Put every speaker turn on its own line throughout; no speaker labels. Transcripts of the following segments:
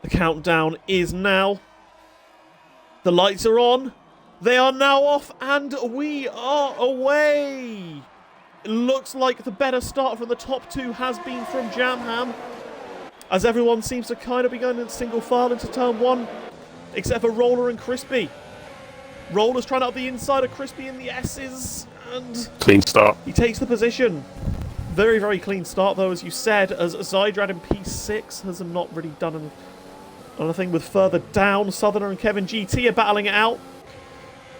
The countdown is now. The lights are on. They are now off, and we are away. It looks like the better start from the top two has been from Jamham, as everyone seems to kind of be going in single file into turn one, except for Roller and Crispy. Roller's trying to up the inside of Crispy in the S's, and
clean start.
He takes the position. Very, very clean start, though, as you said, as Zydrad in P6 has not really done anything with further down. Southerner and Kevin GT are battling it out.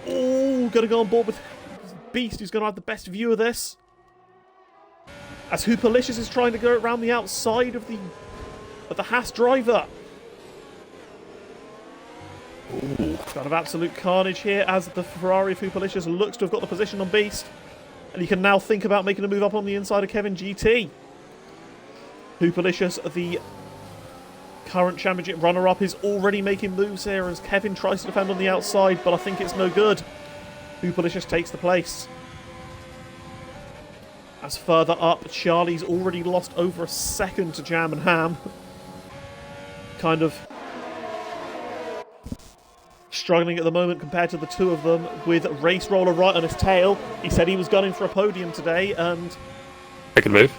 Ooh, going to go on board with Beast, who's going to have the best view of this. As Hooperlicious is trying to go around the outside of the Haas driver. Ooh. Kind of absolute carnage here as the Ferrari of Hooperlicious looks to have got the position on Beast. And he can now think about making a move up on the inside of Kevin GT. Hooperlicious, the current championship runner-up, is already making moves here as Kevin tries to defend on the outside, but I think it's no good. Hooperlicious takes the place. As further up, Charlie's already lost over a second to Jam and Ham. Kind of struggling at the moment compared to the two of them, with Race Roller right on his tail. He said he was gunning for a podium today, and
Make a move.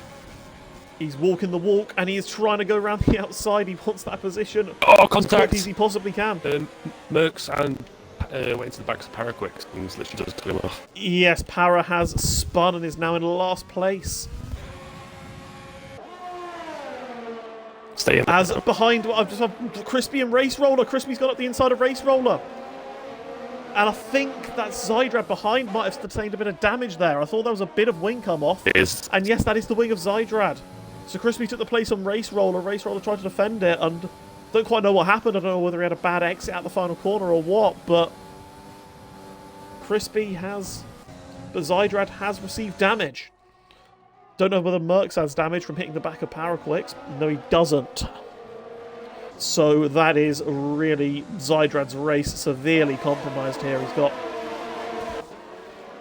He's walking the walk, and he is trying to go around the outside. He wants that position
Oh, contact!
as quick as he possibly can.
Mercs and went into the backs of Paraquix, and literally just took him off.
Yes, Para has spun and is now in last place.
Stay in.
As behind, I've just had Crispy and Race Roller. Crispy's gone up the inside of Race Roller. And I think that Zydrad behind might have sustained a bit of damage there. I thought that was a bit of wing come off.
It is.
And yes, that is the wing of Zydrad. So Crispy took the place on Race Roller. Race Roller tried to defend it, and don't quite know what happened. I don't know whether he had a bad exit at the final corner or what, but Zydrad has received damage. Don't know whether Mercs has damage from hitting the back of Paraquix. No, he doesn't. So that is really Zydrad's race severely compromised here. He's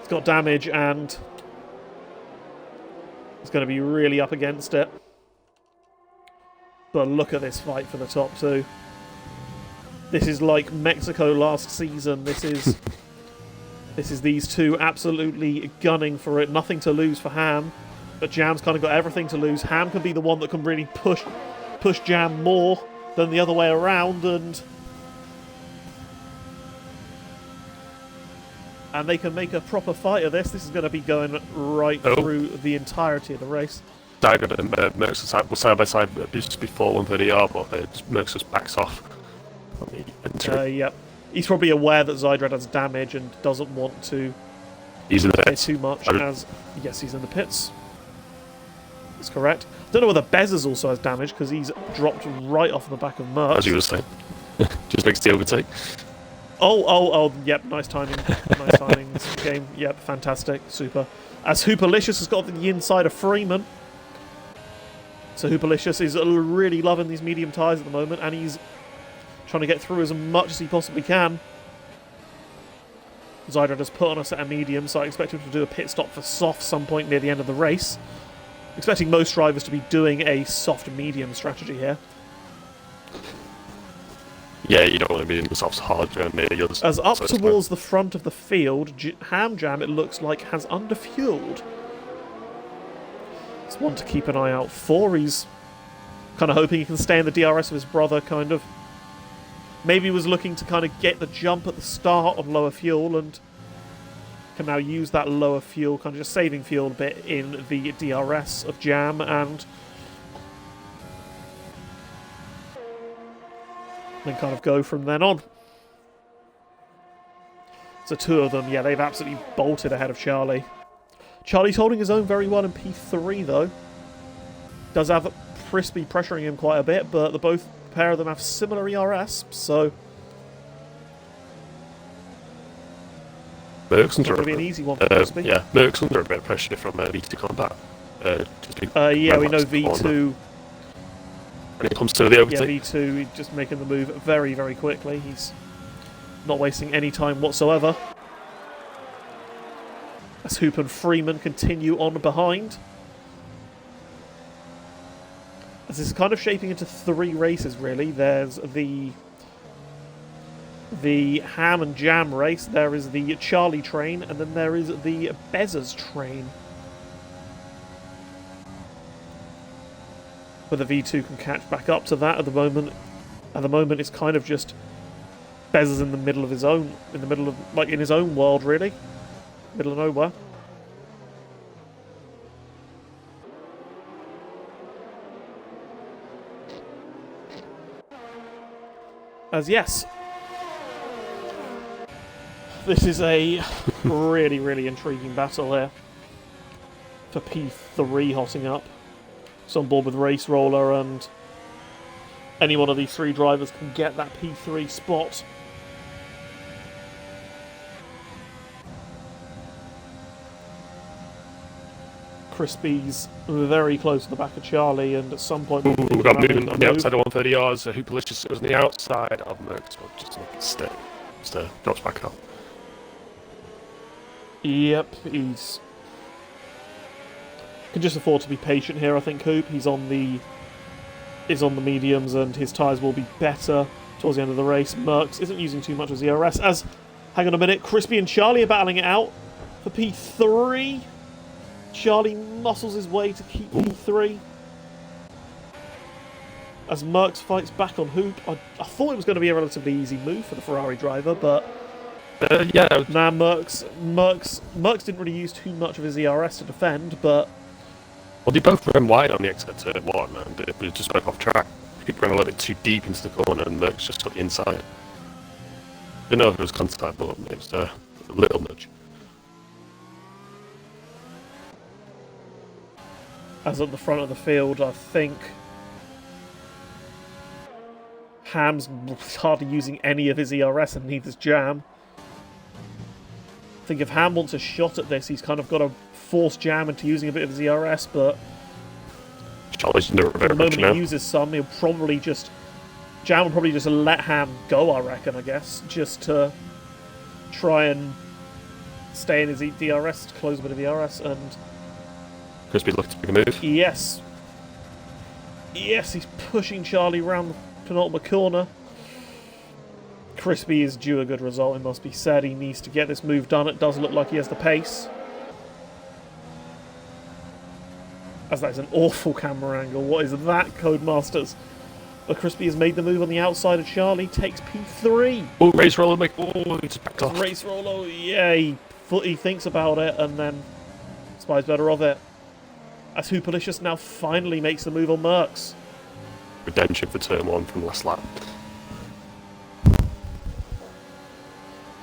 got damage, and he's going to be really up against it. But look at this fight for the top two. This is like Mexico last season. This is these two absolutely gunning for it. Nothing to lose for Ham, but Jam's kind of got everything to lose. Ham can be the one that can really push Jam more than the other way around, and they can make a proper fight of this. This is going to be going right through the entirety of the race.
Zydrad and Mercs were side by side just before 130R, but Mercs just backs off.
Yep. He's probably aware that Zydrad has damage and doesn't want to play too much. Yes, he's in the pits. That's correct. Don't know whether Bezos also has damage, because he's dropped right off the back of Mercs.
As you were saying. Just makes the overtake.
Oh, yep, nice timing. Nice timing this game. Yep, fantastic. Super. As Hooperlicious has got the inside of Freeman. So Hooperlicious is really loving these medium tyres at the moment, and he's trying to get through as much as he possibly can. Zydrad has put on a set of medium, so I expect him to do a pit stop for soft some point near the end of the race. Expecting most drivers to be doing a soft medium strategy here.
Yeah, you don't want to be in the soft hard near the others.
As up towards the front of the field, Ham Jam, it looks like, has underfueled. It's one to keep an eye out for. He's kind of hoping he can stay in the DRS of his brother, kind of. Maybe he was looking to kind of get the jump at the start on lower fuel, and can now use that lower fuel, kind of just saving fuel a bit in the DRS of Jam, and then kind of go from then on. So two of them, yeah, they've absolutely bolted ahead of Charlie. Charlie's holding his own very well in P3, though. Does have Crispy pressuring him quite a bit, but the pair of them have similar ERS, so
Mercs under
be an easy one for Crispy.
Yeah, Mercs under a bit of pressure from V2 Combat.
Yeah, we know V2.
When it comes to the overtake.
Yeah, V2 just making the move very, very quickly. He's not wasting any time whatsoever. As Hoop and Freeman continue on behind. As this is kind of shaping into 3 races, really. There's the Ham and Jam race, there is the Charlie train, and then there is the Bezzers train. But the V2 can catch back up to that at the moment. At the moment, it's kind of just Bezzers in the middle of his own, like in his own world, really. Middle of nowhere. As yes, this is a really, really intriguing battle here for P3 hotting up. So on board with Race Roller, and any one of these 3 drivers can get that P3 spot. Crispy's very close to the back of Charlie, and at some point...
We've got movement on the outside of 130 yards. Hoopalicious was on the outside of Merckx, but just drops back up.
Yep, he's... can just afford to be patient here, I think, Hoop. He's on the mediums, and his tyres will be better towards the end of the race. Merckx isn't using too much of ZRS, as... hang on a minute, Crispy and Charlie are battling it out for P3. Charlie muscles his way to keep P3. As Merckx fights back on Hoop. I thought it was going to be a relatively easy move for the Ferrari driver, but...
yeah.
Nah, Merckx didn't really use too much of his ERS to defend, but...
Well, they both ran wide on the exit to 1, and it just went off track. People ran a little bit too deep into the corner, and Merckx just took the inside. Didn't know if it was contact, but it was a little nudge.
As at the front of the field, I think Ham's hardly using any of his ERS, and neither's Jam. I think if Ham wants a shot at this, he's kind of got to force Jam into using a bit of his ERS, but
Charlie's under
the moment he uses some, Jam will probably just let Ham go, I reckon, I guess, just to try and stay in his DRS, to close a bit of ERS, and...
Crispy looking to make a move.
Yes. Yes, he's pushing Charlie around the penultimate corner. Crispy is due a good result, it must be said. He needs to get this move done. It does look like he has the pace. As that is an awful camera angle. What is that, Codemasters? But Crispy has made the move on the outside of Charlie, takes P3.
Oh, Race Roller, he's backed off.
Race Roller, yeah, he thinks about it, and then Spy's better of it. As Hoopalicious now finally makes the move on Merckx.
Redemption for turn 1 from last lap.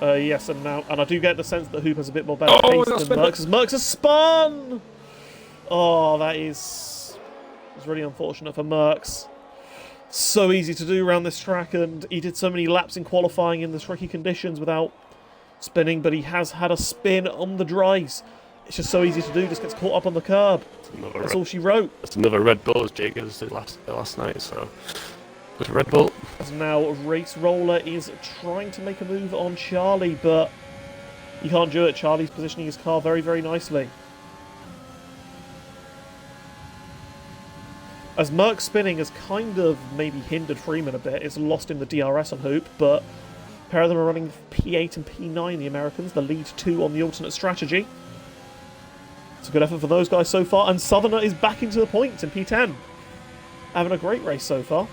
Yes, and I do get the sense that Hoop has a bit more better pace than Merckx. As Merckx has spun! Oh, that is really unfortunate for Merckx. So easy to do around this track, and he did so many laps in qualifying in the tricky conditions without spinning, but he has had a spin on the dries. It's just so easy to do, just gets caught up on the curb. That's all she wrote.
That's another Red Bull, as Jacobs did last night, so... Good Red Bull.
As now Race Roller is trying to make a move on Charlie, but he can't do it. Charlie's positioning his car very, very nicely. As Merckx spinning has kind of maybe hindered Freeman a bit. It's lost in the DRS on Hoop, but a pair of them are running P8 and P9, the Americans, the lead 2 on the alternate strategy. It's a good effort for those guys so far, and Southerner is back into the points in P10. Having a great race so far.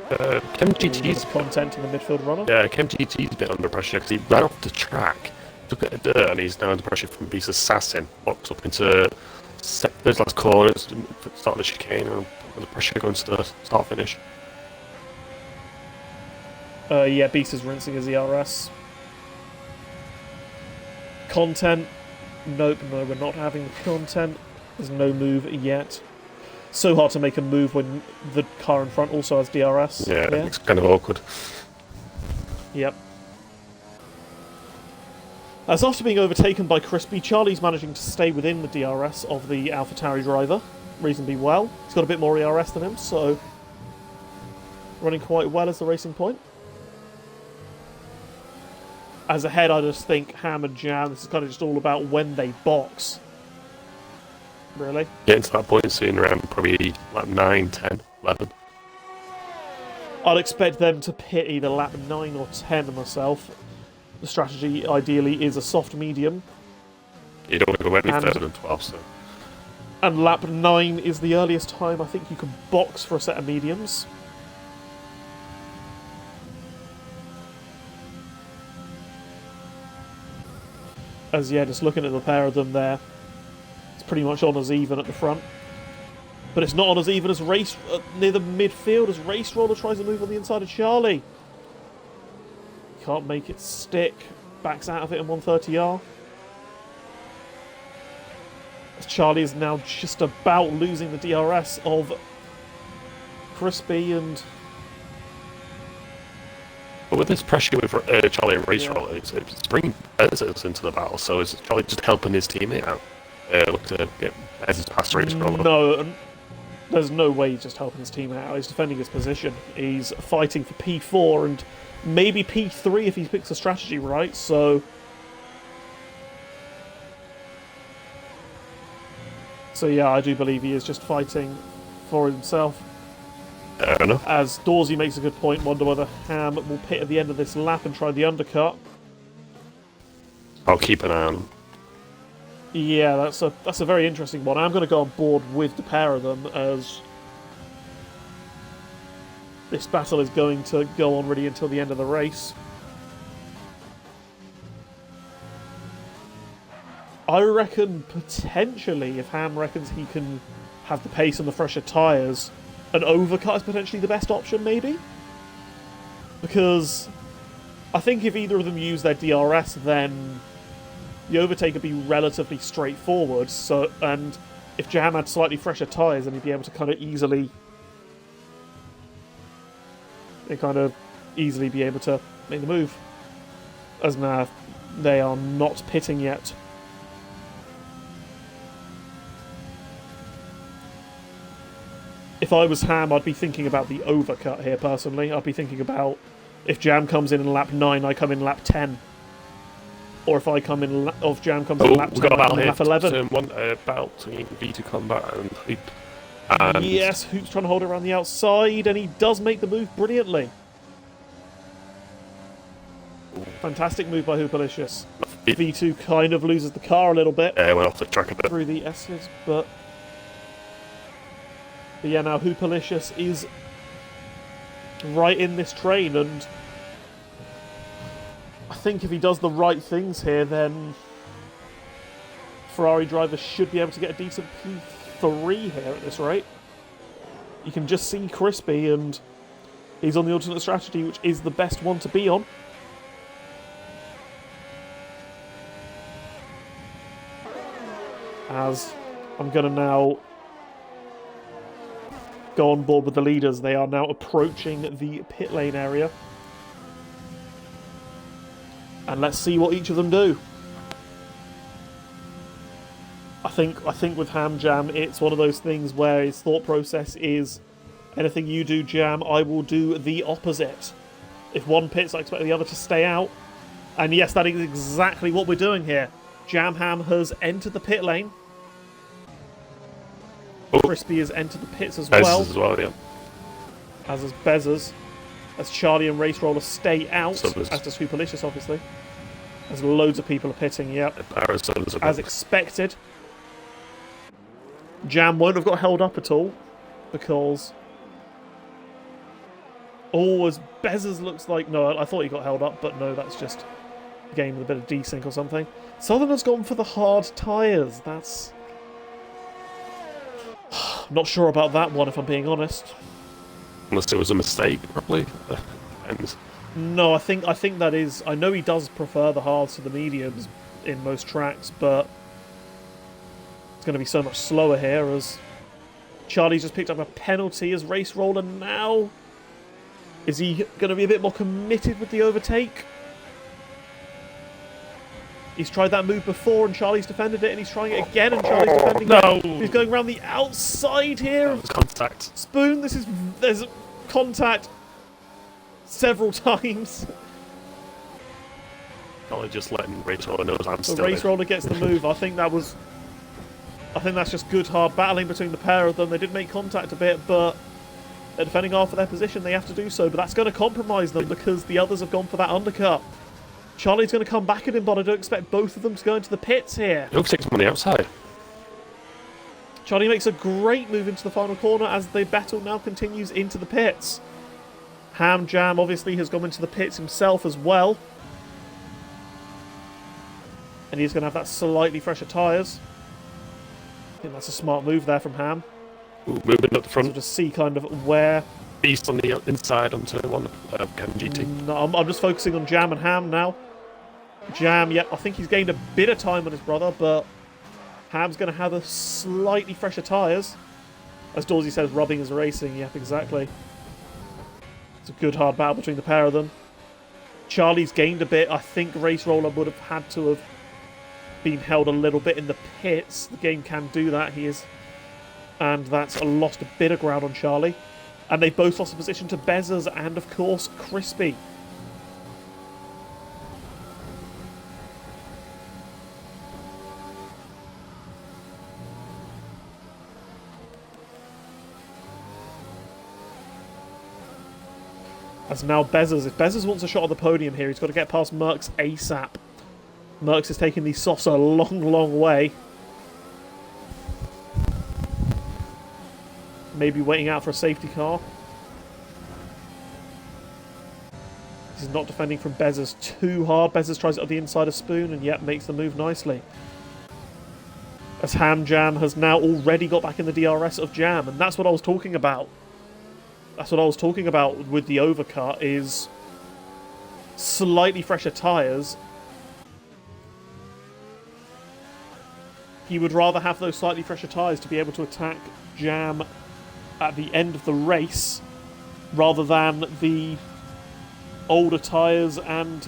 Chem GT's
content in the midfield runner.
Yeah, Chem GT's a bit under pressure because he ran off the track, took it a dirt, and he's now under pressure from Beast Assassin. Walks up into those last corners, start the chicane, and the pressure going to the start finish.
Yeah, Beast is rinsing his ERS. Content. Nope, no, we're not having the content. There's no move yet. So hard to make a move when the car in front also has DRS.
Yeah, it's kind of awkward.
Yep. As after being overtaken by Crispy, Charlie's managing to stay within the DRS of the AlphaTauri driver reasonably well. He's got a bit more ERS than him, so running quite well as the racing point. As ahead, I just think Ham and Jam, this is kind of just all about when they box. Really?
Getting to that point soon, around probably like 9, 10, 11.
I'd expect them to pit either lap 9 or 10 myself. The strategy, ideally, is a soft medium.
You don't want to go any
And-
further than 12, so...
And lap 9 is the earliest time I think you can box for a set of mediums. As, yeah, just looking at the pair of them there, it's pretty much on as even at the front. But it's not on as even as race near the midfield as Race Roller tries to move on the inside of Charlie. Can't make it stick. Backs out of it in 130R. As Charlie is now just about losing the DRS of Crispy and...
But with this pressure with Charlie and Race Roller, it's bringing Bezos into the battle, so is Charlie just helping his teammate out? Look to get Bezos past Race Roller.
No, there's no way he's just helping his team out. He's defending his position. He's fighting for P4 and maybe P3 if he picks a strategy right, so... So yeah, I do believe he is just fighting for himself.
Fair enough.
As Dorsey makes a good point, wonder whether Ham will pit at the end of this lap and try the undercut.
I'll keep an eye on him.
Yeah, that's a very interesting one. I'm going to go on board with the pair of them as this battle is going to go on really until the end of the race. I reckon potentially, if Ham reckons he can have the pace and the fresher tyres, an overcut is potentially the best option, maybe? Because I think if either of them use their DRS, then the overtake would be relatively straightforward. So, and if Jam had slightly fresher tyres, then he'd be able to kind of easily be able to make the move. As now, they are not pitting yet. If I was Ham, I'd be thinking about the overcut here, personally. I'd be thinking about if Jam comes in lap 9, I come in lap 10. Or if I come in, if Jam comes in lap 10, I come in lap 11.
Turn 1, battle between V2 Combat and Hoop. And
Yes, Hoop's trying to hold it around the outside, and he does make the move brilliantly. Fantastic move by Hoopalicious. V2 kind of loses the car a little bit
went off the track a bit.
through the S's, but yeah, now Hoopalicious is right in this train, and I think if he does the right things here, then Ferrari drivers should be able to get a decent P3 here at this rate. You can just see Crispy, and he's on the alternate strategy, which is the best one to be on. As I'm going to now go on board with the leaders. They are now approaching the pit lane area. And let's see what each of them do. I think with Ham Jam, it's one of those things where his thought process is, anything you do, Jam, I will do the opposite. If one pits, I expect the other to stay out. And yes, that is exactly what we're doing here. Jam Ham has entered the pit lane. Crispy has entered the pits as well.
As well, yeah.
As has Bezos. As Charlie and Race Roller stay out.
So
as does Hoopalicious, obviously. As loads of people are pitting, yep. As expected. Jam won't have got held up at all. Because... Oh, as Bezos looks like... No, I thought he got held up, but no, that's just a game with a bit of desync or something. Southern has gone for the hard tyres. That's... Not sure about that one, if I'm being honest.
Unless it was a mistake, probably.
No, I think that is... I know he does prefer the hards to the mediums in most tracks, but it's going to be so much slower here as Charlie's just picked up a penalty as Race Roller now. Is he going to be a bit more committed with the overtake? He's tried that move before and Charlie's defended it, and he's trying it again and Charlie's defending it. He's going around the outside here.
That was contact.
Spoon, there's contact several times.
Probably just letting Race Roller know I'm
So
still
Race Roller gets the move. I think that was I think that's just good, hard battling between the pair of them. They did make contact a bit, but they're defending half of their position. They have to do so, but that's going to compromise them because the others have gone for that undercut. Charlie's going to come back at him, but I don't expect both of them to go into the pits here.
It looks like it's on the outside.
Charlie makes a great move into the final corner as the battle now continues into the pits. Ham Jam obviously has gone into the pits himself as well. And he's going to have that slightly fresher tyres. I think that's a smart move there from Ham.
Ooh, moving up the front.
So just see kind of where...
Beast on the inside onto one GT.
No, I'm just focusing on Jam and Ham now. Jam, yeah, I think he's gained a bit of time on his brother, but Ham's going to have a slightly fresher tyres. As Dorsey says, rubbing is racing. Yep, exactly. It's a good hard battle between the pair of them. Charlie's gained a bit. I think Race Roller would have had to have been held a little bit in the pits. The game can do that. He is... And that's lost a bit of ground on Charlie. And they both lost a position to Bezzers and, of course, Crispy. As now Bezzers. If Bezzers wants a shot on the podium here, he's got to get past Merckx ASAP. Merckx is taking these softs a long, long way. Maybe waiting out for a safety car. He's not defending from Bezzers too hard. Bezzers tries it on the inside of Spoon and yet makes the move nicely. As Ham Jam has now already got back in the DRS of Jam, and that's what I was talking about. That's what I was talking about with the overcut, is slightly fresher tyres. He would rather have those slightly fresher tyres to be able to attack Jam at the end of the race rather than the older tyres and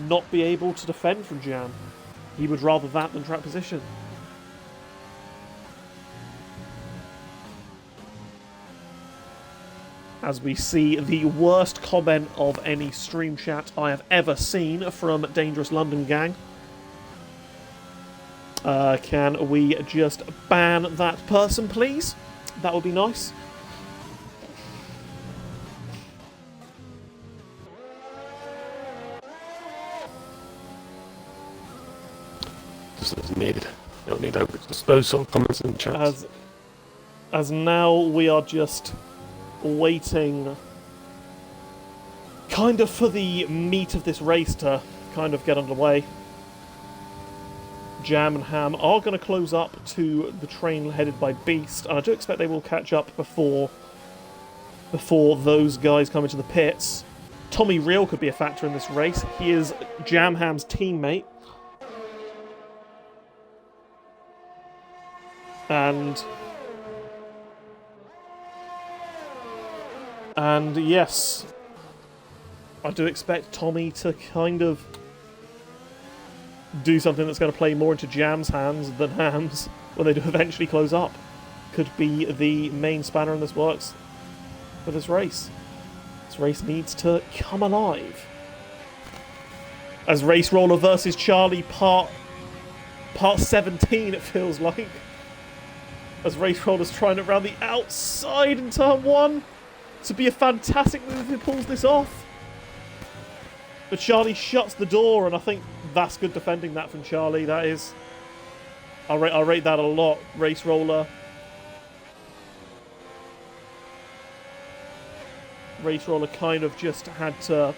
not be able to defend from Jam. He would rather that than track position. As we see the worst comment of any stream chat I have ever seen from Dangerous London Gang. Can we just ban that person, please? That would be nice.
Just as needed. You don't need those sort of comments in the chat.
As now we are just waiting kind of for the meat of this race to kind of get underway. Jam and Ham are going to close up to the train headed by Beast, and I do expect they will catch up before those guys come into the pits. Tommy Real could be a factor in this race. He is Jam Ham's teammate. And yes, I do expect Tommy to kind of do something that's going to play more into Jam's hands than Ham's when they do eventually close up. Could be the main spanner in this works for this race. This race needs to come alive. As Race Roller versus Charlie part 17, it feels like. As Race Roller's trying it around the outside in turn 1. To be a fantastic move if he pulls this off. But Charlie shuts the door, and I think that's good defending that from Charlie. That is... I rate that a lot. Race Roller. Race Roller kind of just had to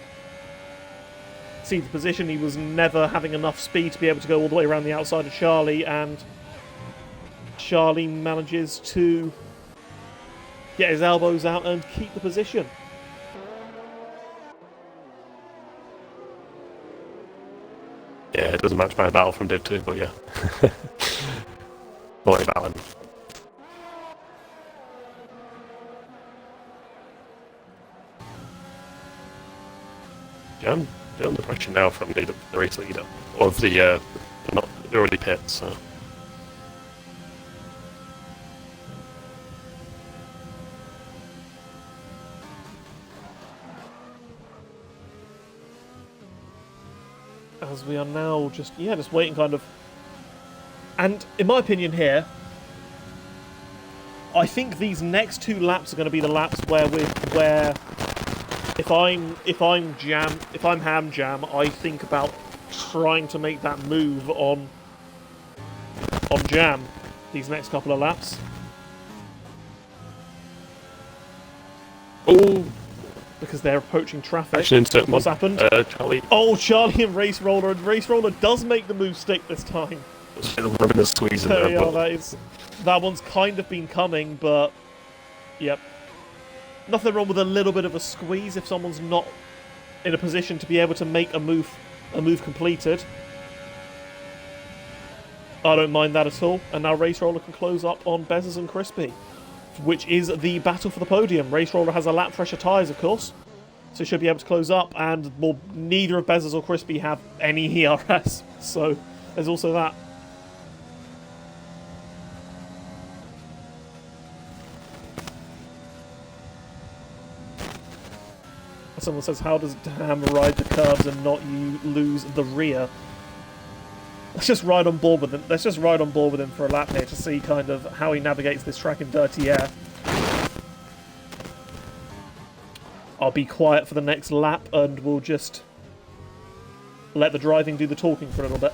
see the position. He was never having enough speed to be able to go all the way around the outside of Charlie, and Charlie manages to get his elbows out and keep the position.
Yeah, it doesn't match my battle from Div 2, but yeah. Boy, Valen. Jam, they're under pressure now from the race leader. Of the early pits, so. As we are now just waiting kind of
And in my opinion here, I think these next 2 laps are going to be the laps where if I'm Ham Jam, I think about trying to make that move on Jam these next couple of laps.
Oh,
because they're approaching traffic.
actually,
What's happened?
Charlie.
Oh, Charlie and Race Roller, and Race Roller does make the move stick this time.
The rubbing and squeezing
There
there,
we are,
but
that one's kind of been coming, but yep. Nothing wrong with a little bit of a squeeze if someone's not in a position to be able to make a move completed. I don't mind that at all. And now Race Roller can close up on Bezzers and Crispy, which is the battle for the podium. Race Roller has a lap fresher tyres, of course, so he should be able to close up, and well, neither of Bezzers or Crispy have any ERS, so there's also that. Someone says, how does Ham ride the curves and not you lose the rear? Let's just ride on board with him. Let's just ride on board with him for a lap here to see kind of how he navigates this track in dirty air. I'll be quiet for the next lap and we'll just let the driving do the talking for a little bit.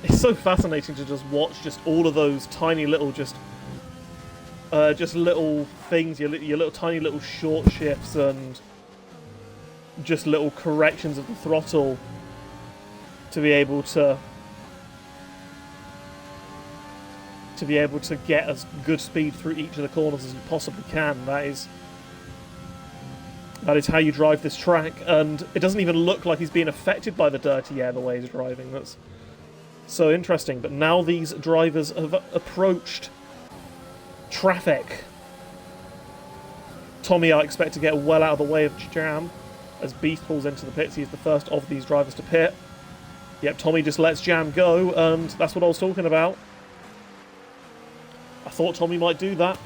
It's so fascinating to just watch just all of those tiny little just little things, your little tiny little short shifts and just little corrections of the throttle to be able to get as good speed through each of the corners as you possibly can. That is how you drive this track, and it doesn't even look like he's being affected by the dirty air the way he's driving. That's so interesting. But now these drivers have approached traffic. Tommy, I expect to get well out of the way of Jam as Beast pulls into the pits. He's the first of these drivers to pit. Yep, Tommy just lets Jam go, and that's what I was talking about. I thought Tommy might do that.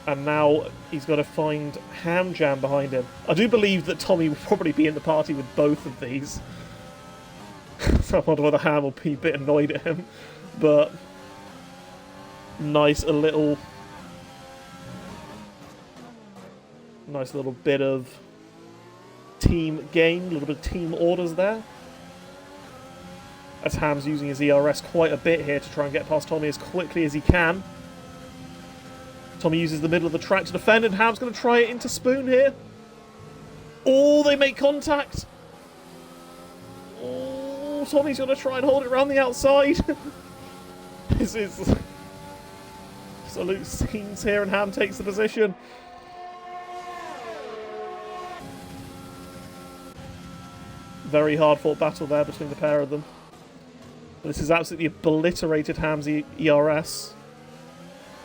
And now he's got to find Ham Jam behind him. I do believe that Tommy will probably be in the party with both of these. So I wonder whether Ham will be a bit annoyed at him. But nice little bit of team game, a little bit of team orders there. As Ham's using his ERS quite a bit here to try and get past Tommy as quickly as he can. Tommy uses the middle of the track to defend, and Ham's going to try it into Spoon here. Oh, they make contact. Oh, Tommy's going to try and hold it around the outside. This is absolute scenes here, and Ham takes the position. Very hard-fought battle there between the pair of them. But this has absolutely obliterated Ham's ERS.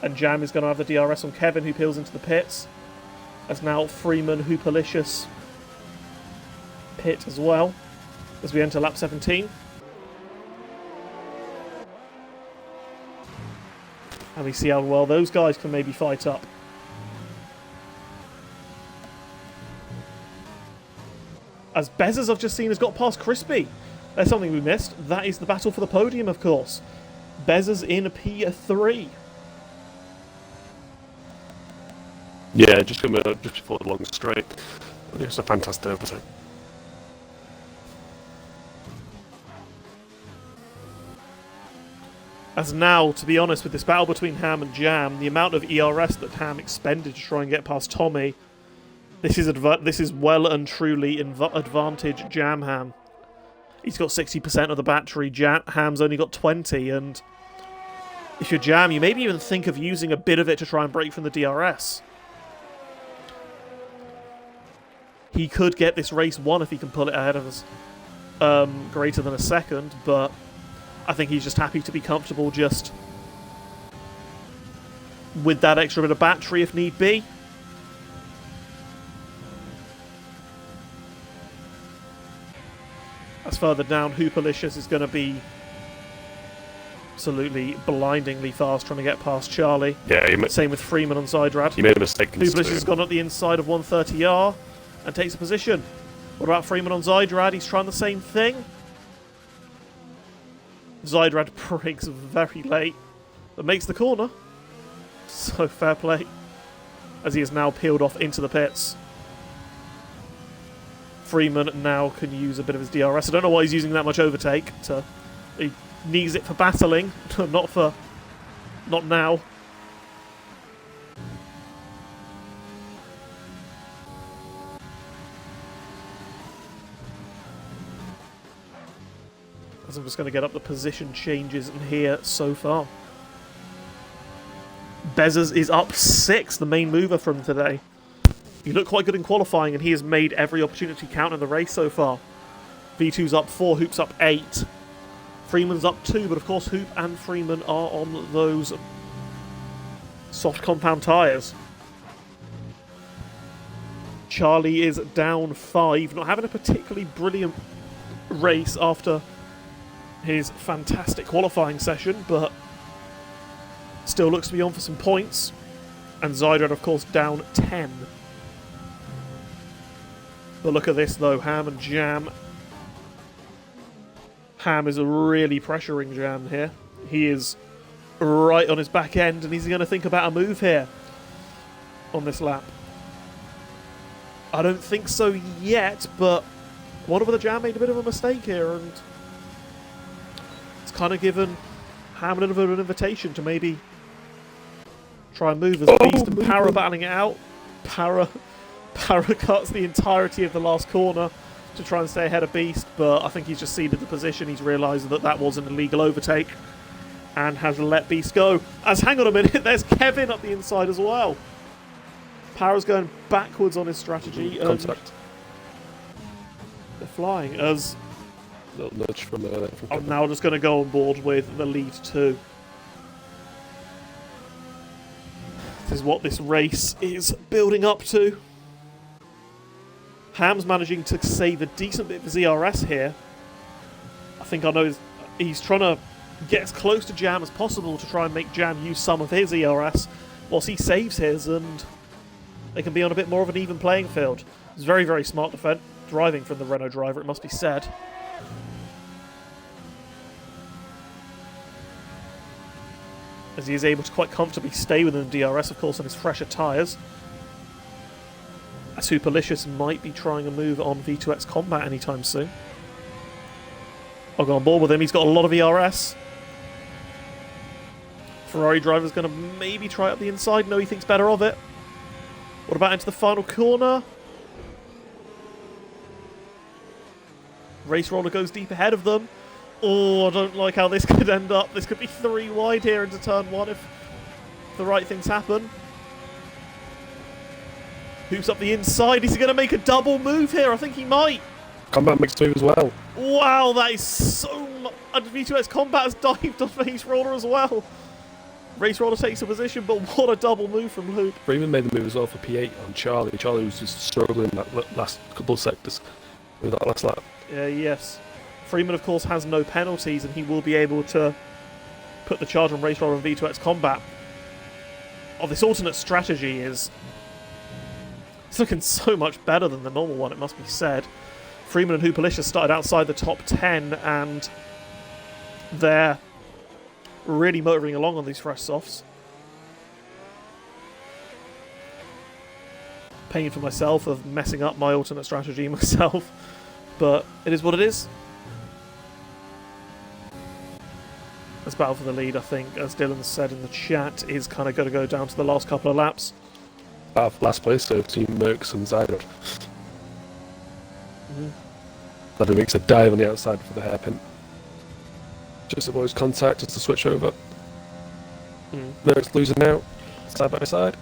And Jam is going to have the DRS on Kevin, who peels into the pits. As now Freeman, Hoopalicious pit as well, as we enter lap 17. And we see how well those guys can maybe fight up. As Bezzers, I've just seen, has got past Crispy. There's something we missed. That is the battle for the podium, of course. Bezzers in P3.
Yeah, just before the long straight. It's a fantastic overtake.
As now, to be honest, with this battle between Ham and Jam, the amount of ERS that Ham expended to try and get past Tommy, this is well and truly advantage Jam Ham. He's got 60% of the battery, Ham's only got 20, and if you're Jam, you maybe even think of using a bit of it to try and break from the DRS. He could get this race won if he can pull it ahead of us greater than a second, but I think he's just happy to be comfortable just with that extra bit of battery if need be. As further down, Hoopalicious is going to be absolutely blindingly fast trying to get past Charlie.
Yeah,
same with Freeman on Zydrad.
He made a mistake.
Hoopalicious has gone up the inside of 130R and takes a position. What about Freeman on Zydrad? He's trying the same thing. Zydrad breaks very late, but makes the corner. So fair play, as he is now peeled off into the pits. Freeman now can use a bit of his DRS. I don't know why he's using that much overtake. He needs it for battling, not now. As I'm just going to get up the position changes in here so far. Bezos is up 6, the main mover from today. He looked quite good in qualifying, and he has made every opportunity count in the race so far. V2's up 4, Hoop's up 8. Freeman's up 2, but of course Hoop and Freeman are on those soft compound tyres. Charlie is down 5, not having a particularly brilliant race after his fantastic qualifying session, but still looks to be on for some points. And Zydrad, of course, down 10. But look at this, though. Ham and Jam. Ham is really pressuring Jam here. He is right on his back end, and he's going to think about a move here on this lap. I don't think so yet, but I wonder whether Jam made a bit of a mistake here, and it's kind of given Ham a little bit of an invitation to maybe try and move as Beast and Para battling it out. Para cuts the entirety of the last corner to try and stay ahead of Beast, but I think he's just ceded the position. He's realised that that was an illegal overtake and has let Beast go. Hang on a minute, there's Kevin up the inside as well. Para's going backwards on his strategy.
Contact.
They're flying as...
Little nudge from
I'm now just going to go on board with the lead 2. This is what this race is building up to. Ham's managing to save a decent bit of his ERS here. I think I know he's trying to get as close to Jam as possible to try and make Jam use some of his ERS whilst he saves his, and they can be on a bit more of an even playing field. It's very, very smart driving from the Renault driver, it must be said. As he is able to quite comfortably stay within the DRS, of course, on his fresher tyres. As Hoopalicious might be trying a move on V2X Combat anytime soon. I'll go on board with him, he's got a lot of ERS. Ferrari driver's going to maybe try up the inside. No, he thinks better of it. What about into the final corner? Race Roller goes deep ahead of them. Oh, I don't like how this could end up. This could be 3 wide here into turn 1 if the right things happen. Hoops up the inside. Is he going to make a double move here? I think he might.
Combat makes 2 as well.
Wow, that is so much. And V2X Combat has dived on Race Roller as well. Race Roller takes a position, but what a double move from Hoop.
Freeman made the move as well for P8 on Charlie. Charlie was just struggling in that last couple of sectors with that last lap.
Yes. Freeman, of course, has no penalties, and he will be able to put the charge on Race Roller and V2X Combat. Oh, this alternate strategy is... it's looking so much better than the normal one, it must be said. Freeman and Hoopalicious started outside the top 10, and they're really motoring along on these fresh softs. Paying for myself of messing up my alternate strategy myself. But it is what it is. This battle for the lead, I think, as Dylan said in the chat, is kind of going to go down to the last couple of laps.
Last place, so Team Mercs and Zyder. Zyder makes a dive on the outside for the hairpin. Just avoids contact, just to switch over. Mercs losing out, side by side.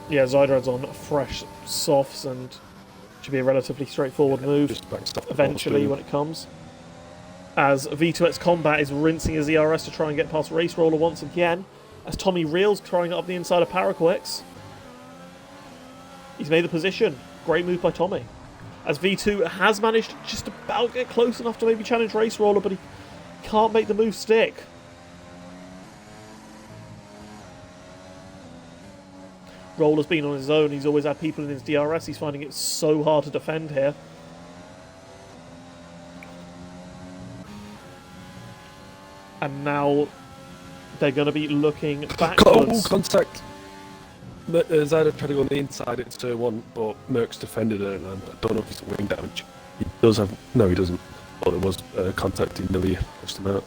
Yeah, Zyderad's on fresh softs and should be a relatively straightforward move eventually when it comes. As V2X Combat is rinsing his ERS to try and get past Race Roller once again. As Tommy Reels trying it up the inside of Paraquix. He's made the position. Great move by Tommy. As V2 has managed to just about get close enough to maybe challenge Race Roller, but he can't make the move stick. Roller's been on his own. He's always had people in his DRS. He's finding it so hard to defend here. And now they're going to be looking backwards.
Oh, contact! Zyder tried to go on the inside into turn 1, but Merckx defended it, and I don't know if he's wing damage. He does have... No, he doesn't. But it was contact, he nearly pushed him out.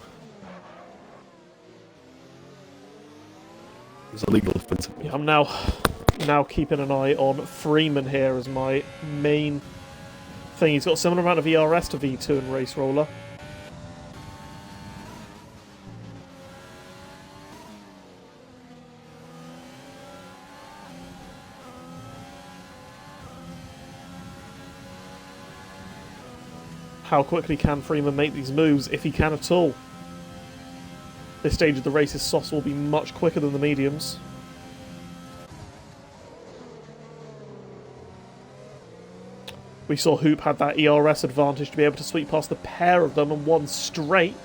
It's a legal offence.
Yeah, I'm now keeping an eye on Freeman here as my main thing. He's got a similar amount of ERS to V2 and Race Roller. How quickly can Freeman make these moves, if he can at all? This stage of the race, his softs will be much quicker than the mediums. We saw Hoop had that ERS advantage to be able to sweep past the pair of them and one straight.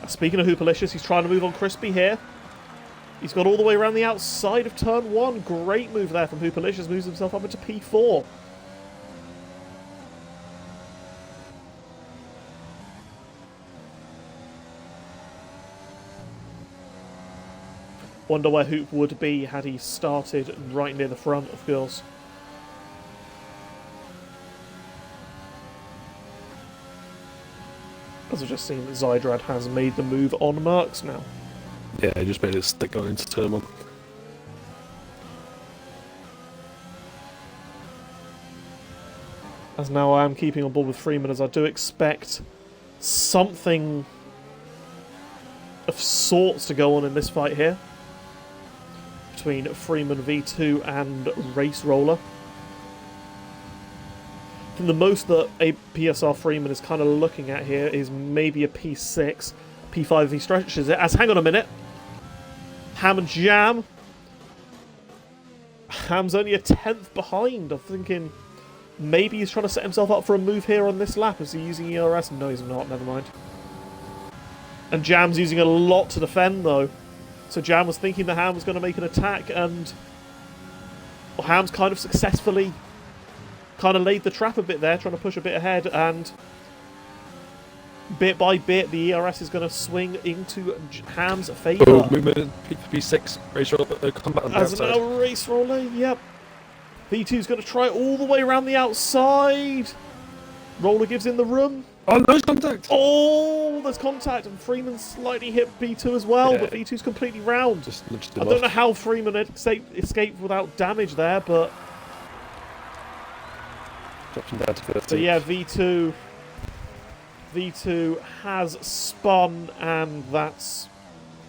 Speaking of Hoopalicious, he's trying to move on Crispy here. He's got all the way around the outside of turn 1. Great move there from Hoopalicious. Moves himself up into P4. Wonder where Hoop would be had he started right near the front, of course. As I've just seen that Zydrad has made the move on Mercs now.
Yeah, he just made it stick going into turn 1.
As now I am keeping on board with Freeman, as I do expect something of sorts to go on in this fight here. Between Freeman V2 and Race Roller. I think the most that a PSR Freeman is kind of looking at here is maybe a P6. P5 if he stretches it. As, hang on a minute. Ham and Jam. Ham's only a 10th behind. I'm thinking maybe he's trying to set himself up for a move here on this lap. Is he using ERS? No, he's not. Never mind. And Jam's using a lot to defend, though. So Jam was thinking that Ham was going to make an attack, and well, Ham's kind of successfully kind of laid the trap a bit there, trying to push a bit ahead, and bit by bit the ERS is going to swing into Ham's favour.
Oh, movement P6, Race Roller, combat on the outside.
As now Race Roller, yep. V2's going to try all the way around the outside. Roller gives in the room.
Oh, there's contact!
Oh, there's contact, and Freeman slightly hit V2 as well, yeah. But V2's completely round.
Just
I don't know how Freeman escaped without damage there, but...
Drops him down to 30.
So yeah, V2 has spun, and that's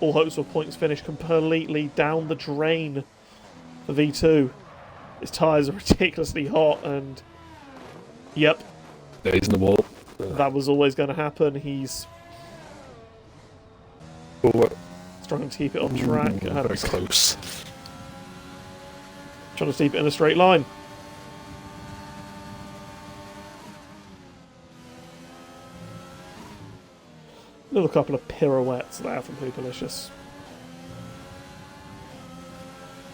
all hopes of points finish completely down the drain for V2. His tyres are ridiculously hot, and... Yep.
Yeah, he's in the wall.
That was always going to happen. He's struggling to keep it on track.
Very close.
Trying to keep it in a straight line. Little couple of pirouettes there from Hoopalicious.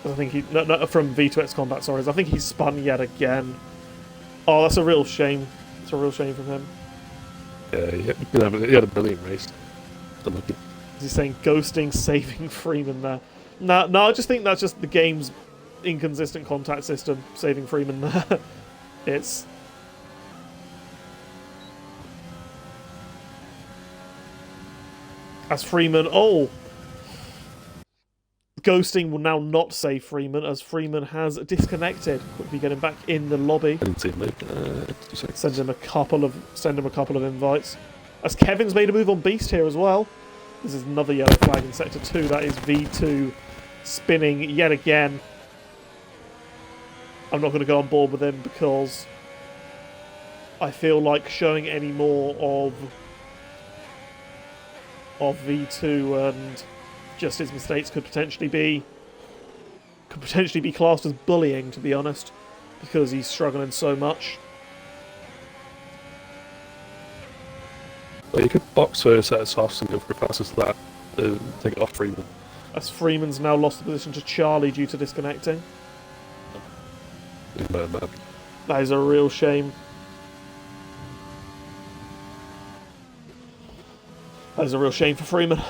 I think he... No, from V2X Combat, sorry. I think he's spun yet again. Oh, that's a real shame. It's a real shame from him.
Yeah, he had a brilliant race. Unlucky.
He's saying ghosting, saving Freeman there. No, I just think that's just the game's inconsistent contact system, saving Freeman there. It's... As Freeman... Oh! Ghosting will now not save Freeman, as Freeman has disconnected. Quickly get him back in the lobby.
I didn't see him move.
Send him a couple of invites. As Kevin's made a move on Beast here as well. This is another yellow flag in Sector 2. That is V2 spinning yet again. I'm not going to go on board with him because I feel like showing any more of V2 and just his mistakes could potentially be classed as bullying, to be honest, because he's struggling so much.
Well, you could box for a set of softs and go for a passes to that. Take it off Freeman.
As Freeman's now lost the position to Charlie due to disconnecting. That is a real shame. That is a real shame for Freeman.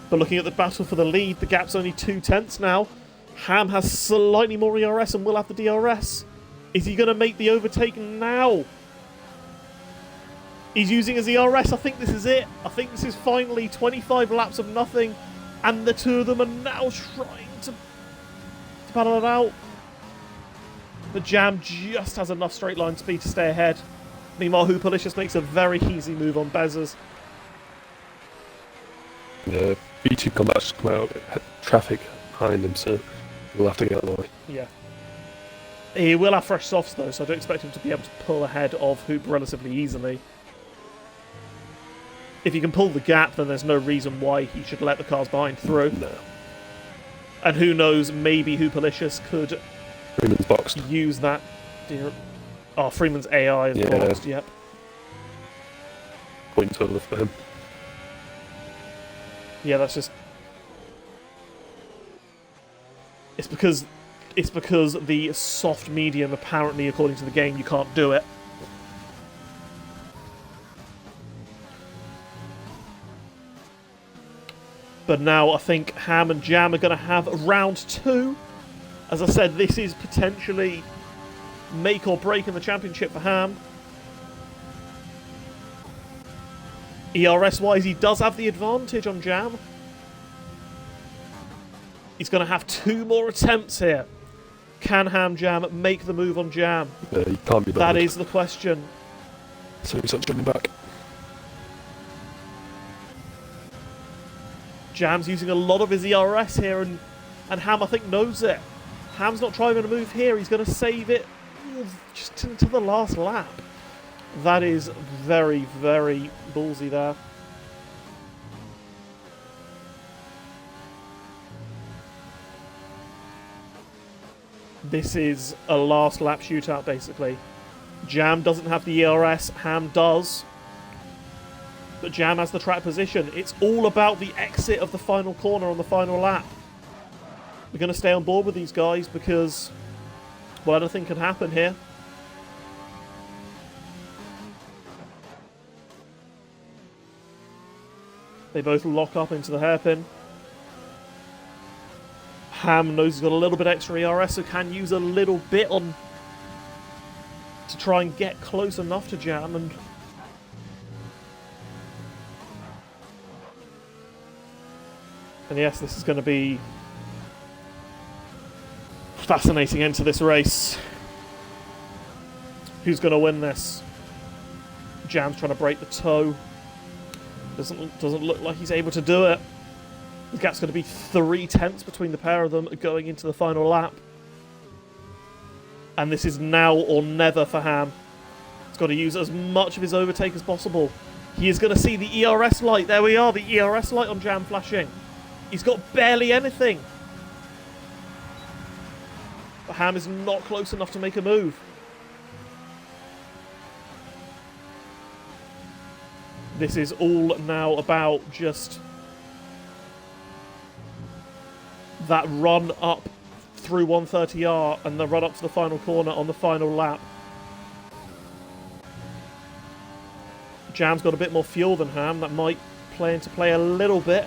But looking at the battle for the lead, the gap's only 2/10 now. Ham has slightly more ERS and will have the DRS. Is he going to make the overtake now? He's using his ERS. I think this is it. I think this is finally 25 laps of nothing. And the two of them are now trying to battle it out. But Jam just has enough straight line speed to stay ahead. Meanwhile, Hoopalicious makes a very easy move on Bezzers.
Yeah, B2 combat's come out, traffic behind him, so we'll have to get out of the way.
Yeah. He will have fresh softs though, so I don't expect him to be able to pull ahead of Hoop relatively easily. If he can pull the gap, then there's no reason why he should let the cars behind through.
No.
And who knows, maybe Hoopalicious could
Freeman's boxed.
use that. Oh, Freeman's AI is boxed, yep.
Points over for him.
Yeah, that's just... It's because the soft medium, apparently, according to the game, you can't do it. But now I think Ham and Jam are going to have round 2. As I said, this is potentially make or break in the championship for Ham. ERS-wise, he does have the advantage on Jam. He's going to have 2 more attempts here. Can Ham Jam make the move on Jam?
He can't be bothered.
That is the question.
So he's not jumping back.
Jam's using a lot of his ERS here, and Ham, I think, knows it. Ham's not trying to move here. He's going to save it just into the last lap. That is very, very ballsy there. This is a last lap shootout, basically. Jam doesn't have the ERS. Ham does. But Jam has the track position. It's all about the exit of the final corner on the final lap. We're going to stay on board with these guys because, well, anything can happen here. They both lock up into the hairpin. Ham knows he's got a little bit extra ERS, so can use a little bit on to try and get close enough to Jam. And yes, this is going to be fascinating end to this race. Who's going to win this? Jam's trying to break the toe. Doesn't look like he's able to do it. The gap's going to be 3/10 between the pair of them going into the final lap. And this is now or never for Ham. He's got to use as much of his overtake as possible. He is going to see the ERS light. There we are, the ERS light on Jam flashing. He's got barely anything. But Ham is not close enough to make a move. This is all now about just that run up through 130R and the run up to the final corner on the final lap. Jam's got a bit more fuel than Ham. That might play into play a little bit.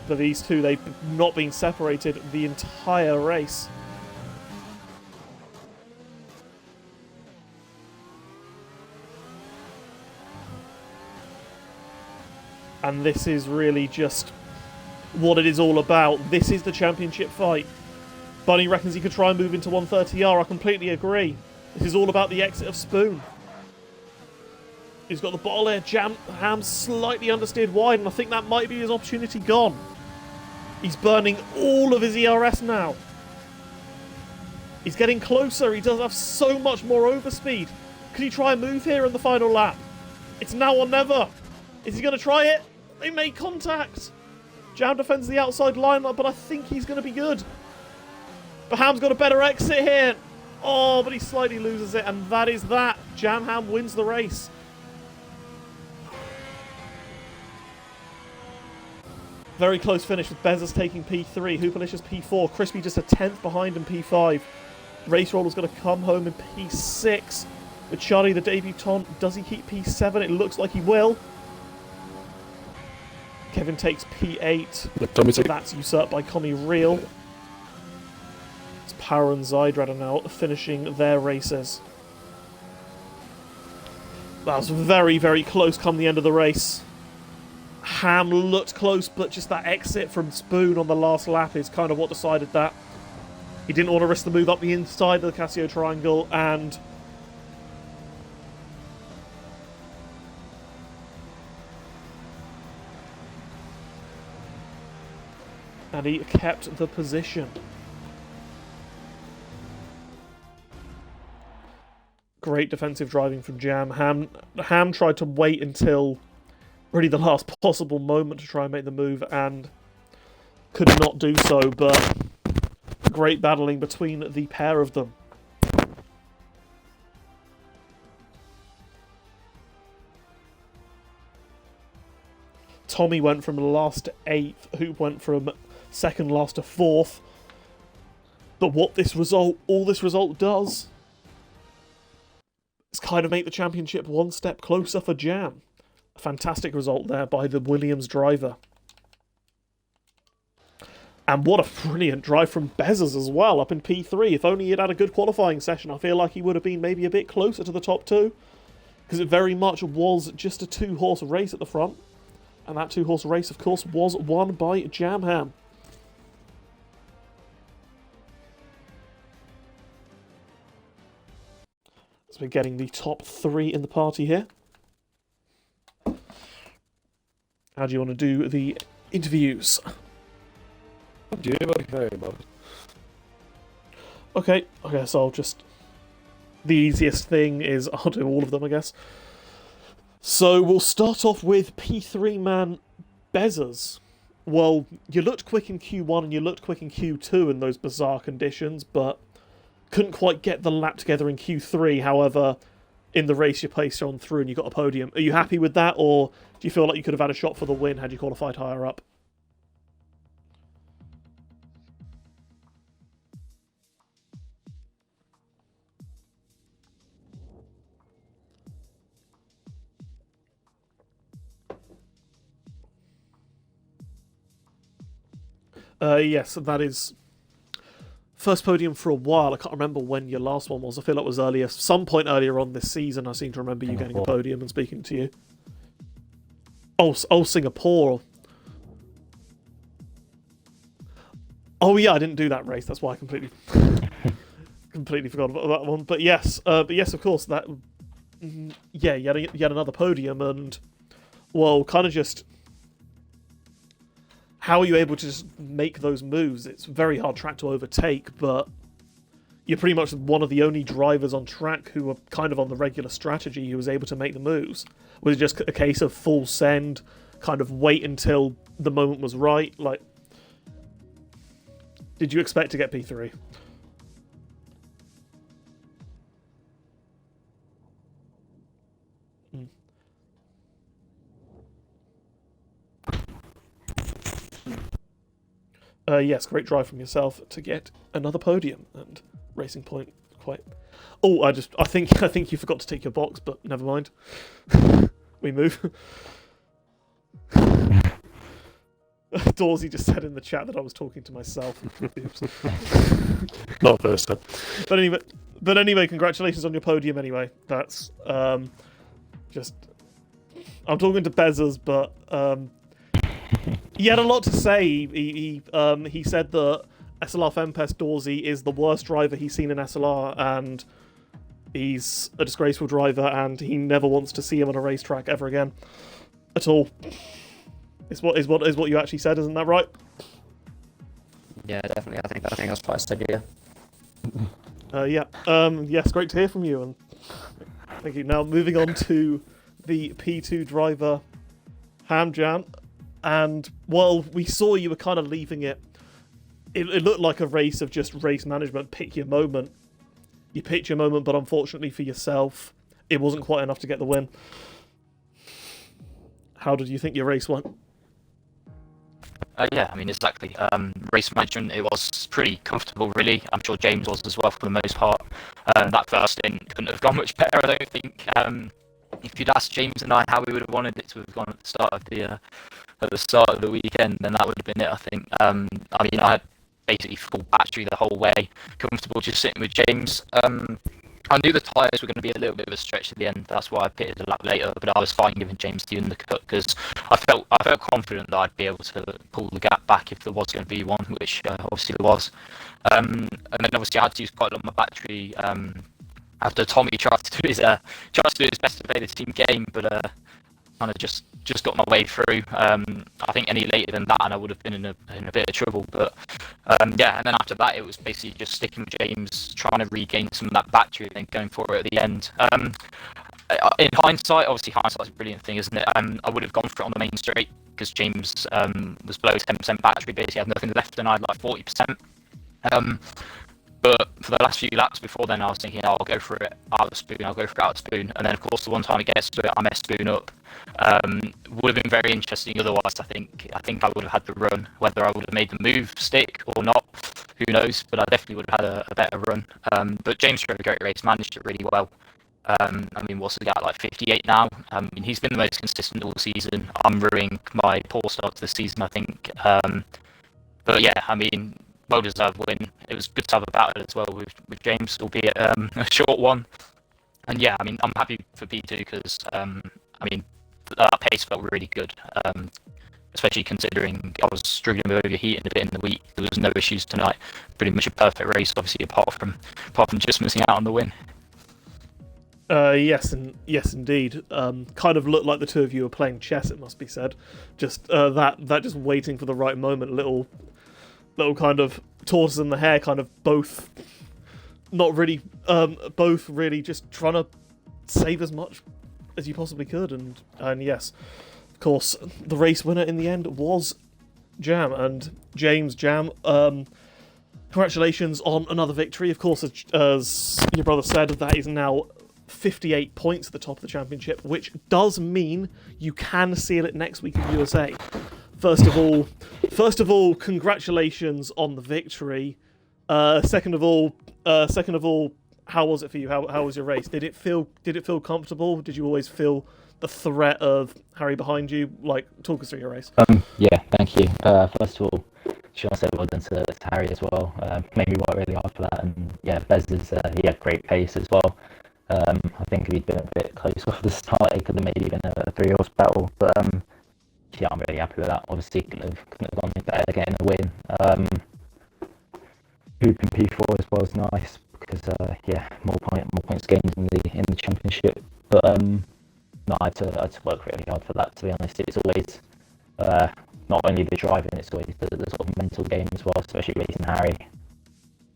For these two, they've not been separated the entire race. And this is really just what it is all about. This is the championship fight. Bunny reckons he could try and move into 130R. I completely agree. This is all about the exit of Spoon. He's got the bottle air jam. Ham slightly understeered wide, and I think that might be his opportunity gone. He's burning all of his ERS now. He's getting closer. He does have so much more overspeed. Could he try and move here in the final lap? It's now or never. Is he going to try it? They make contact. Jam defends the outside line, but I think he's going to be good. But Ham's got a better exit here. Oh, but he slightly loses it, and that is that. Jam Ham wins the race. Very close finish with Bezos taking P3, Hoopalicious P4, Crispy just a 10th behind in P5. Race Roller's going to come home in P6. With Charlie the debutant, does he keep P7? It looks like he will. Kevin takes P8. That's usurped by Commie Real. It's Power and Zydrad are now finishing their races. That was very, very close come the end of the race. Ham looked close, but just that exit from Spoon on the last lap is kind of what decided that. He didn't want to risk the move up the inside of the Casio Triangle, and he kept the position. Great defensive driving from Jam. Ham tried to wait until really the last possible moment to try and make the move and could not do so, but great battling between the pair of them. Tommy went from last to 8th, Hoop went from second last to 4th. But what all this result does is kind of make the championship one step closer for Jam. Fantastic result there by the Williams driver. And what a brilliant drive from Bezos as well, up in P3. If only he'd had a good qualifying session, I feel like he would have been maybe a bit closer to the top two. Because it very much was just a two-horse race at the front. And that two-horse race, of course, was won by Jam Ham. So we're getting the top 3 in the party here. How do you want to do the interviews? Okay, so I'll just... The easiest thing is I'll do all of them, I guess. So we'll start off with P3 man Bezos. Well, you looked quick in Q1 and you looked quick in Q2 in those bizarre conditions, but couldn't quite get the lap together in Q3. However, in the race you placed on through and you got a podium. Are you happy with that, or do you feel like you could have had a shot for the win had you qualified higher up? Yes, that is first podium for a while. I can't remember when your last one was. I feel like it was earlier, some point earlier on this season. I seem to remember you getting a podium and speaking to you. Oh, Singapore. Oh yeah, I didn't do that race. That's why I completely forgot about that one. But yes, of course that. Yeah, you had another podium, and well, kind of just. How are you able to just make those moves? It's a very hard track to overtake, but you're pretty much one of the only drivers on track who are kind of on the regular strategy who was able to make the moves. Was it just a case of full send, kind of wait until the moment was right? Like, did you expect to get P3? Yes, great drive from yourself to get another podium, and Racing Point quite. Oh, I think you forgot to take your box, but never mind. We move. Dorsey just said in the chat that I was talking to myself. Oops.
Not first time.
But anyway, congratulations on your podium. Anyway, that's just. I'm talking to Bezos, but he had a lot to say. He said that SLR Fempest Dorsey is the worst driver he's seen in SLR, and he's a disgraceful driver, and he never wants to see him on a racetrack ever again, at all. Is what you actually said, isn't that right?
Yeah, definitely. I think that's what I said. Yeah.
Yes, great to hear from you, and thank you. Now moving on to the P2 driver, Hamjan, and while we saw you were kind of leaving it, it looked like a race of just race management. Pick your moment. You picked your moment, but unfortunately for yourself, it wasn't quite enough to get the win. How did you think your race went?
Yeah, I mean, exactly. Race management, it was pretty comfortable, really. I'm sure James was as well for the most part. That first stint couldn't have gone much better, I don't think. If you'd asked James and I how we would have wanted it to have gone at the start of the weekend, then that would have been it, I think. I mean, I had basically full battery the whole way, comfortable just sitting with James. I knew the tyres were going to be a little bit of a stretch at the end. That's why I pitted a lap later. But I was fine giving James the undercut because I felt confident that I'd be able to pull the gap back if there was going to be one, which obviously there was. And then obviously I had to use quite a lot of my battery after Tommy tried to do his best to play the team game, but kind of just got my way through. I think any later than that, and I would have been in a bit of trouble. But yeah, and then after that, it was basically just sticking with James, trying to regain some of that battery, and then going for it at the end. In hindsight, obviously hindsight's a brilliant thing, isn't it? I would have gone for it on the main straight because James was below 10% battery, basically had nothing left, and I had like 40%. But for the last few laps before then, I was thinking, I'll go for it out of spoon, and then of course the one time it gets to it, I messed spoon up. Would have been very interesting otherwise. I think I would have had the run. Whether I would have made the move stick or not, who knows, but I definitely would have had a better run. But James drove a great race, managed it really well. I mean, what's the gap, like 58 now? I mean, he's been the most consistent all season. I'm ruining my poor start to the season, I think. But yeah, I mean, well-deserved win. It was good to have a battle as well with James, albeit a short one. And yeah, I mean, I'm happy for P2 because, I mean, that pace felt really good, especially considering I was struggling with overheating a bit in the week. There was no issues tonight. Pretty much a perfect race, obviously, apart from just missing out on the win.
Yes, indeed. Kind of looked like the two of you were playing chess, it must be said. Just that just waiting for the right moment, little kind of tortoise in the hare, kind of both really just trying to save as much as you possibly could, and yes, of course, the race winner in the end was Jam, and James Jam. Congratulations on another victory. Of course, as your brother said, that is now 58 points at the top of the championship, which does mean you can seal it next week in USA. First of all, congratulations on the victory. Second of all, how was it for you? How was your race? Did it feel comfortable? Did you always feel the threat of Harry behind you? Like, talk us through your race.
Yeah, thank you. First of all, should I say well done to Harry as well. Made me work really hard for that, and yeah, Bez he had great pace as well. I think if he'd been a bit closer off the start, it could have maybe been a 3-horse battle, but yeah, I'm really happy with that. Obviously, couldn't have gone any better getting a win. Hooping P4 as well is nice because yeah, more points gained in the championship. But no, I had to work really hard for that. To be honest, it's always not only the driving, it's always the sort of mental game as well, especially racing Harry.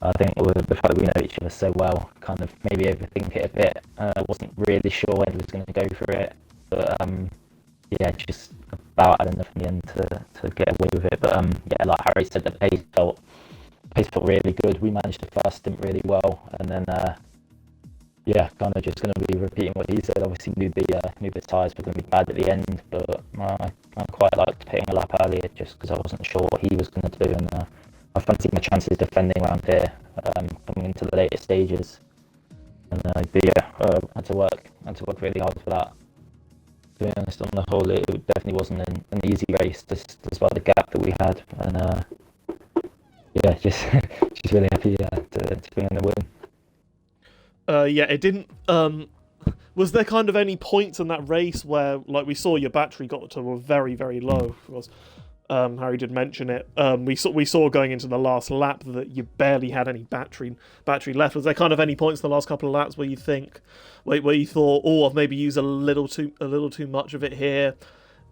I think with the fact that we know each other so well, kind of maybe overthink it a bit. I wasn't really sure whether he was going to go for it, but yeah, just about had enough in the end to get away with it. But yeah, like Harry said, the pace felt really good. We managed the first stint really well, and then yeah, kind of just going to be repeating what he said. Obviously, knew the tyres were going to be bad at the end, but I quite liked pitting a lap earlier just because I wasn't sure what he was going to do, and I fancied my chances defending around here coming into the later stages. But yeah, had to work really hard for that. To be honest, on the whole, it definitely wasn't an easy race, despite the gap that we had. And yeah, just really happy to be on the win.
Yeah, it didn't. Was there kind of any points in that race where, like, we saw your battery got to a very, very low? Was Harry did mention it. We saw going into the last lap that you barely had any battery left. Was there kind of any points in the last couple of laps where you thought, oh, I've maybe used a little too much of it here?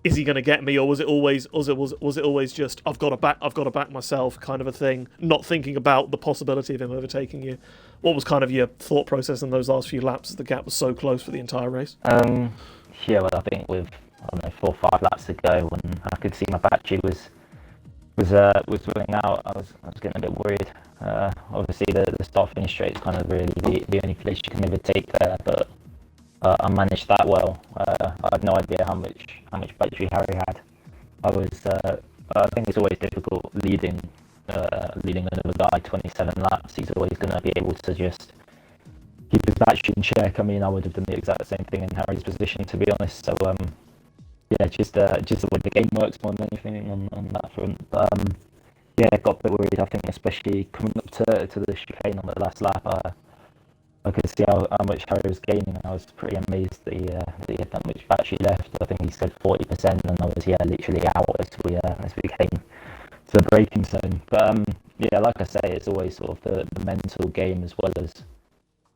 Is he going to get me, or was it always just I've got to back myself kind of a thing, not thinking about the possibility of him overtaking you? What was kind of your thought process in those last few laps as the gap was so close for the entire race?
Yeah, well, I think with 4 or 5 laps to go, when I could see my battery was running out, I was getting a bit worried. Obviously, the start finish straight is kind of really the only place you can overtake there, but I managed that well. I had no idea how much battery Harry had. I think it's always difficult leading another guy 27 laps. He's always going to be able to just keep his battery in check. I mean, I would have done the exact same thing in Harry's position, to be honest. So yeah, just the way the game works more than anything on that front. But yeah, I got a bit worried. I think especially coming up to the chicane on the last lap, I could see how much Harry was gaining. I was pretty amazed that he had that much battery left. I think he said 40%, and I was literally out as we came to the braking zone. But yeah, like I say, it's always sort of the mental game as well as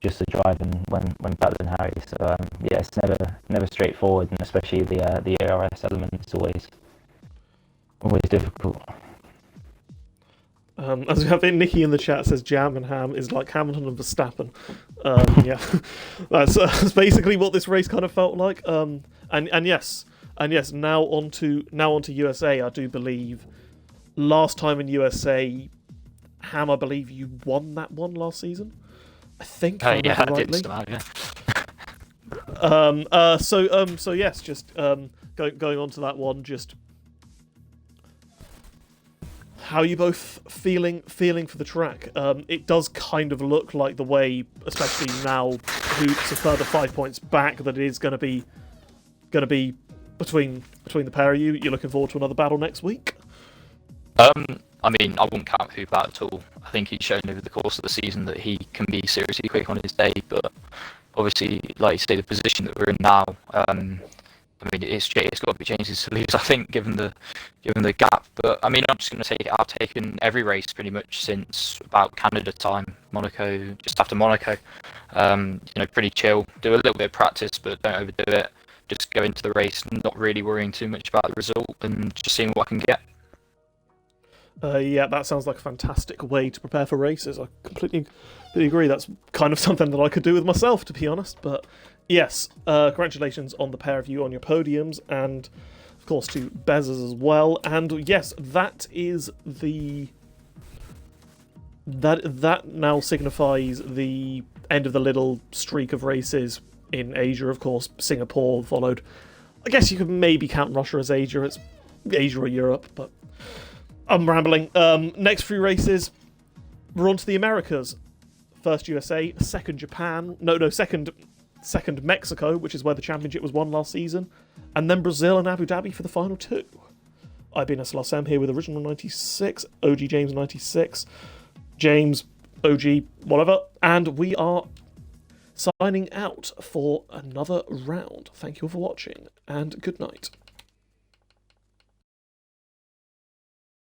just the driving when battling Harry. So yeah, it's never straightforward, and especially the ARS element is always difficult.
As we have it, Nikki in the chat says Jam and Ham is like Hamilton and Verstappen. Yeah, that's basically what this race kind of felt like. And yes, now on to USA. I do believe last time in USA, Ham, I believe you won that one last season. I think.
Yeah, I did. Yeah.
So yes, just going on to that one, just. How are you both feeling for the track? It does kind of look like the way, especially now, Hoops a further 5 points back, that it is going to be between the pair of you. You're looking forward to another battle next week.
I mean, I wouldn't count Hoop out at all. I think he's shown over the course of the season that he can be seriously quick on his day. But obviously, like you say, the position that we're in now. I mean, it's got to be changes to lose, I think, given the gap. But I mean, I'm just going to take it. I've taken every race pretty much since about Canada time, Monaco, just after Monaco. Pretty chill. Do a little bit of practice, but don't overdo it. Just go into the race, not really worrying too much about the result, and just seeing what I can get.
Yeah, that sounds like a fantastic way to prepare for races. I completely agree. That's kind of something that I could do with myself, to be honest. But yes, congratulations on the pair of you on your podiums, and of course to Bez's as well. And yes, that is that now signifies the end of the little streak of races in Asia. Of course, Singapore followed. I guess you could maybe count Russia as Asia. It's Asia or Europe, but I'm rambling. Next few races, we're on to the Americas. First USA, second Japan. Second Mexico, which is where the championship was won last season, and then Brazil and Abu Dhabi for the final two. I've been SLR Sam here with Original 96, OG James 96, James, OG, whatever, and we are signing out for another round. Thank you all for watching, and good night.